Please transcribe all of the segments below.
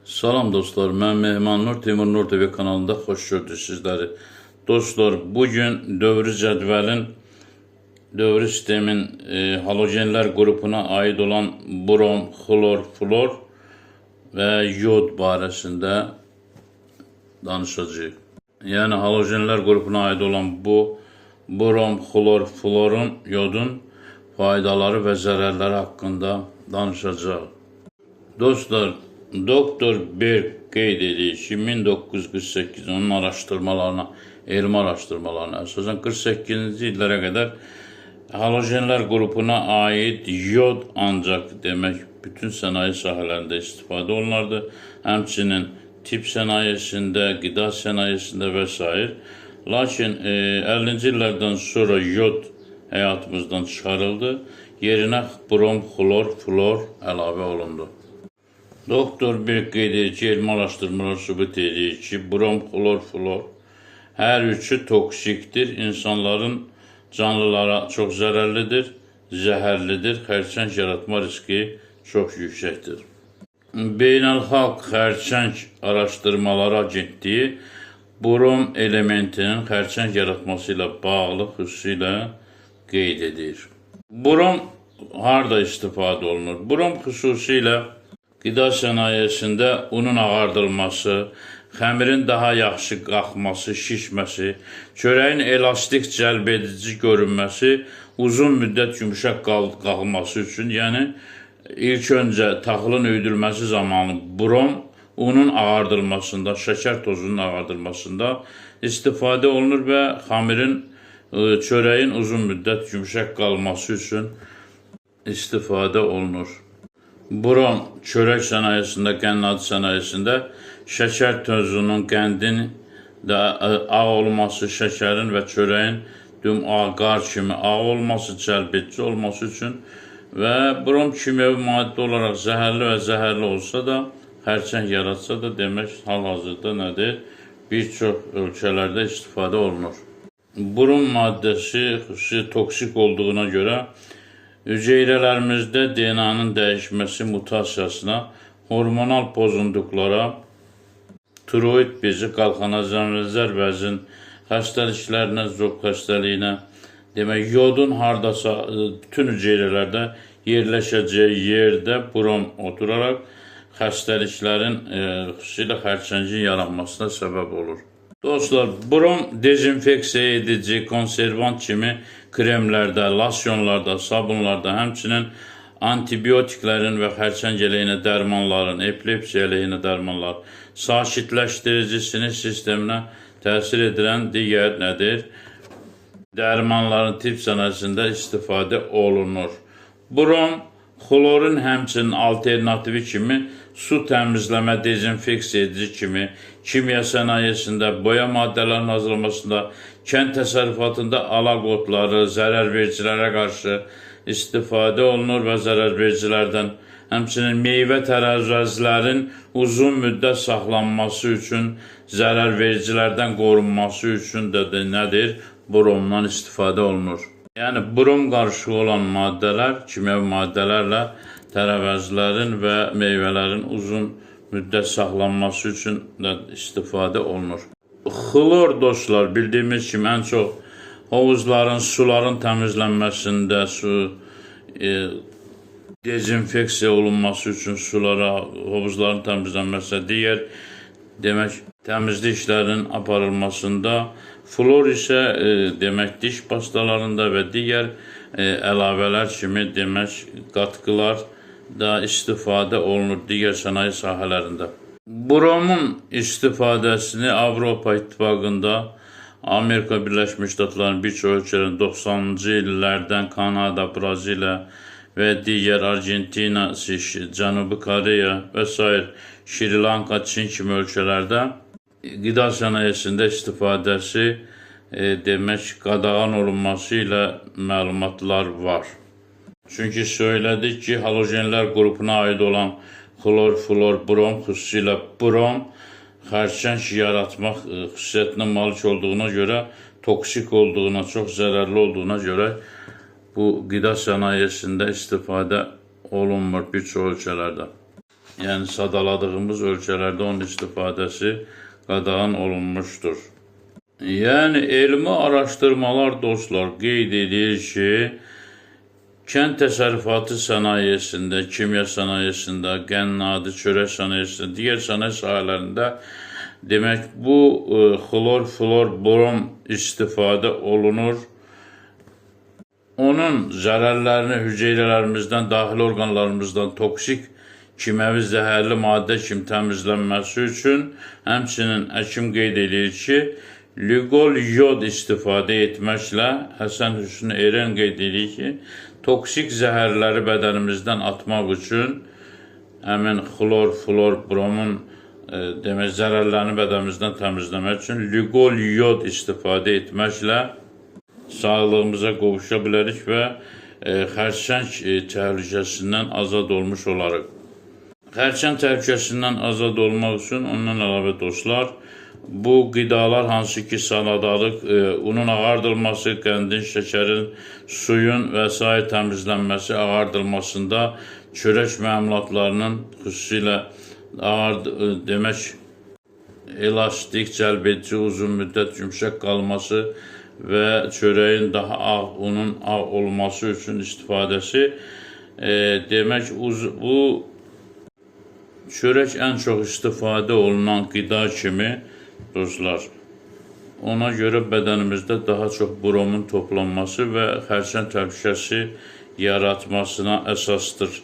Salam dostlar, mən Mehman Nur, Timur Nur TV kanalında xoş gördük sizləri. Dostlar, bugün dövrü cədvəlin, dövrü sistemin halogenlər qrupuna aid olan brom, xlor, flor və yod barəsində danışacağıq. Yəni, halogenlər qrupuna aid olan bu brom, xlor, florun, yodun faydaları və zərərləri haqqında danışacağıq. Dostlar, Doktor Berg qeyd edir ki, 1948 onun araşdırmalarına, elmi araşdırmalarına əsasən 48-ci illərə qədər halogenlər qrupuna aid yod ancaq demək bütün sənaye sahələrində istifadə olunardı. Həmçinin tibb sənayesində, qida sənayesində və s. Lakin 50-ci illərdən sonra yod həyatımızdan çıxarıldı. Yerinə brom, xlor, flor əlavə olundu. Doktor Berg qeyd edir ki, elmi araşdırmalar sübut edir ki, brom, xlor, flor hər üçü toksikdir, insanların canlılara çox zərərlidir, zəhərlidir, xərçəng yaratma riski çox yüksəkdir. Beynəlxalq Xərçəng Araşdırmaları Agentliyi brom elementinin xərçəng yaratması ilə bağlı xüsusilə qeyd edir. Brom harda istifadə olunur? Brom xüsusilə qida sənayesində unun ağardılması, xəmirin daha yaxşı qalxması, şişməsi, çörəyin elastik cəlb edici görünməsi, uzun müddət yumuşaq qalması üçün, yəni ilk öncə taxılın üyüdülməsi zamanı brom unun ağardılmasında, şəkər tozunun ağardılmasında istifadə olunur və xəmirin, çörəyin uzun müddət yumuşaq qalması üçün istifadə olunur. Brom çörək sənayesində, qənnad sənayesində şəkər tozunun, qəndin də ağ olması, şəkərin və çörəyin qar kimi ağ olması, cəlbedici olması üçün və brom kimyəvi maddə olaraq zəhərli və zəhərli olsa da, xərçəng yaratsa da demək hal-hazırda nədir? Bir çox ölkələrdə istifadə olunur. Brom maddəsi xüsusi toksik olduğuna görə hüceyrələrimizdə DNA'nın dəyişməsi mutasiyasına, hormonal pozuntulara, tiroid bezi, qalxanacənvəzər vəzin xəstəliklərinə, zoq xəstəliyinə, demək, yodun hardasa bütün hüceyrələrdə yerləşəcəyi yerdə brom oturaraq xəstəliklərin, xüsusilə xərçəngin yaranmasına səbəb olur. Dostlar, brom dezinfeksiya edici, konservant kimi kremlərdə, lasyonlarda, sabunlarda, həmçinin antibiotiklərin və xərçəng əleyhinə dərmanların, epilepsiya əleyhinə dərmanlar, sakitləşdirici sinir sisteminə təsir edən digər nədir? Dərmanların tibb sənayesində istifadə olunur. Brom, xlorun həmçinin alternativi kimi su təmizləmə, dezinfeksiya edici kimi, kimya sənayesində, boya maddələrinin hazırlanmasında, kənd təsərrüfatında alaq otları, zərərvericilərə qarşı istifadə olunur və zərərvericilərdən, həmçinin meyvə tərəvəzlərin uzun müddət saxlanması üçün, zərərvericilərdən qorunması üçün də nədir? Bromdan istifadə olunur. Yəni, brom qarışığı olan maddələr, kimyəvi maddələrlə tərəvəzlərin və meyvələrin uzun müddət saxlanması üçün də istifadə olunur. Xlor, dostlar, bildiyimiz kimi ən çox hovuzların, suların təmizlənməsində, dezinfeksiya olunması üçün sulara, hovuzların təmizlənməsində, digər demək, təmizlik işlərinin aparılmasında, flor isə demək, diş pastalarında və digər əlavələr kimi demək, qatqılar da istifadə olunur digər sənaye sahələrində. Bromun istifadəsini Avropa İttifaqında, Amerika Birləşmiş Ştatlarının bir çox ölkələrin 90-cı illərdən Kanada, Braziliya və digər Argentina, Cənubi Koreya və s. Şri Lanka, Çin kimi ölkələrdə qida sənayesində istifadəsi demək, qadağan olunması ilə məlumatlar var. Çünki söylədik ki, halogenlər qrupuna aid olan xlor, flor, brom, xüsusilə brom xərçəng yaratmaq xüsusiyyətinə malik olduğuna görə, toksik olduğuna, çox zərərli olduğuna görə bu qida sənayesində istifadə olunmur bir çox ölkələrdə. yəni sadaladığımız ölkələrdə onun istifadəsi qadağan olunmuşdur. Yəni elmi araşdırmalar dostlar qeyd edir ki, kənd təsərrüfatı sənayesində, kimya sənayesində, qənnadi, çörək sənayesində, digər sənaye sahələrində demək bu xlor, flor, brom istifadə olunur. Onun zərərlərini hüceyrələrimizdən, daxili orqanlarımızdan toksik, kimyəvi zəhərli maddə kimi təmizlənməsi üçün həmçinin həkim qeyd edir ki, lüqol yod istifadə etməklə Həsən Hüsnü Eren qeyd edir ki, toksik zəhərləri bədənimizdən atmaq üçün həmin xlor, flor, bromun demək zərərlərini bədənimizdən təmizləmək üçün lüqol yod istifadə etməklə sağlığımıza qovuşa bilərik və xərçəng təhlükəsindən azad olmuş olarıq. Xərçəng təhlükəsindən azad olmaq üçün ondan əlavə dostlar, bu qidalar hansı ki saladarlıq, unun ağardılması, qəndin, şəkərin, suyun və s. təmizlənməsi, ağardılmasında çörək məmulatlarının xüsusilə demək elastik, cəlbedici, uzun müddət yumşaq qalması və çörəyin daha ağ, unun ağ olması üçün istifadəsi demək bu çörək ən çox istifadə olunan qida kimi dostlar. Ona görə bədənimizdə daha çox bromun toplanması və xərçəng təhlükəsi yaratmasına əsasdır.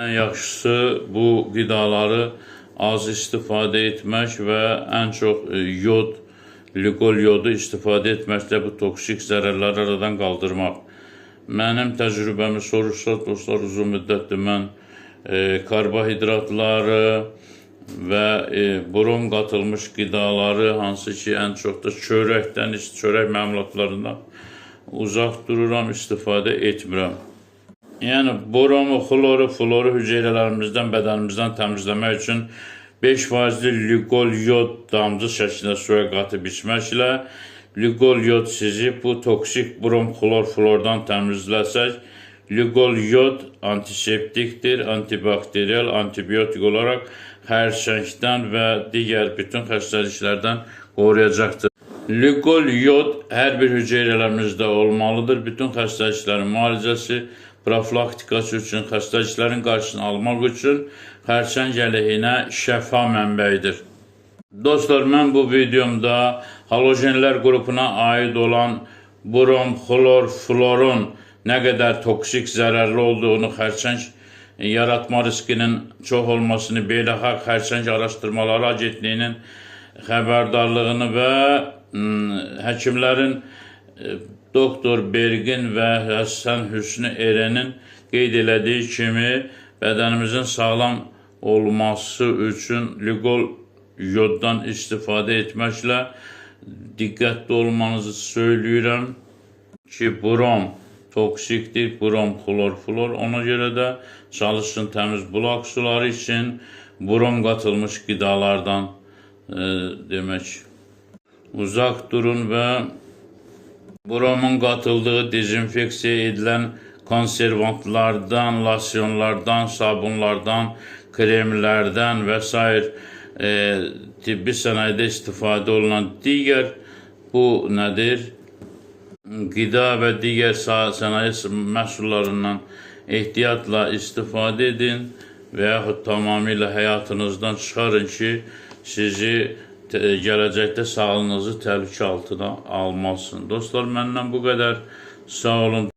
Ən yaxşısı bu qidaları az istifadə etmək və ən çox yod, lüqol yodu istifadə etməklə bu toksik zərərləri aradan qaldırmaq. Mənim təcrübəmi soruşsa dostlar, uzun müddətdir mən karbohidratları və brom qatılmış qidaları, hansı ki ən çox da çörəkdən, çörək məmulatlarından uzaq dururam, istifadə etmirəm. Yəni bromu, xloru, floru hüceyrələrimizdən, bədənimizdən təmizləmək üçün 5%li lüqol yod damcı şəklində suya qatıb içməklə lüqol yod sizi bu toksik brom, xlor, flordan təmizləsək, lüqol yod antiseptikdir, antibakteriyal, antibiotik olaraq xərçəngdən və digər bütün xəstəliklərdən qoruyacaqdır. Lüqol yod hər bir hüceyrələrimizdə olmalıdır. Bütün xəstəliklərin müalicəsi, profilaktikası üçün, xəstəliklərin qarşısını almaq üçün xərçəng əleyhinə şəfa mənbəyidir. Dostlar, mən bu videomda halogenlər qrupuna aid olan brom, xlor, florun nə qədər toksik, zərərli olduğunu, xərçəng yaratma riskinin çox olmasını, Beynəlxalq Xərçəng Araşdırmaları Agentliyinin xəbərdarlığını və həkimlərin Doktor Bergin və Həsən Hüsnü Erenin qeyd elədiyi kimi bədənimizin sağlam olması üçün lüqol yoddan istifadə etməklə diqqətli olmanızı söyləyirəm ki, brom toksikdir, brom, xlor, flor. Ona görə də çalışsın təmiz bulaq suları için brom qatılmış qidalardan demək uzaq durun və bromun qatıldığı dezinfeksiya edilən konservantlardan, losyonlardan, sabunlardan, kremlərdən və s. Tibbi sənayede istifadə olunan digər bu nədir? Qida və digər sənaye məhsullarından ehtiyatla istifadə edin və yaxud tamamilə həyatınızdan çıxarın ki, sizi gələcəkdə sağlığınızı təhlükə altına almasın. Dostlar, məndən bu qədər. Sağ olun.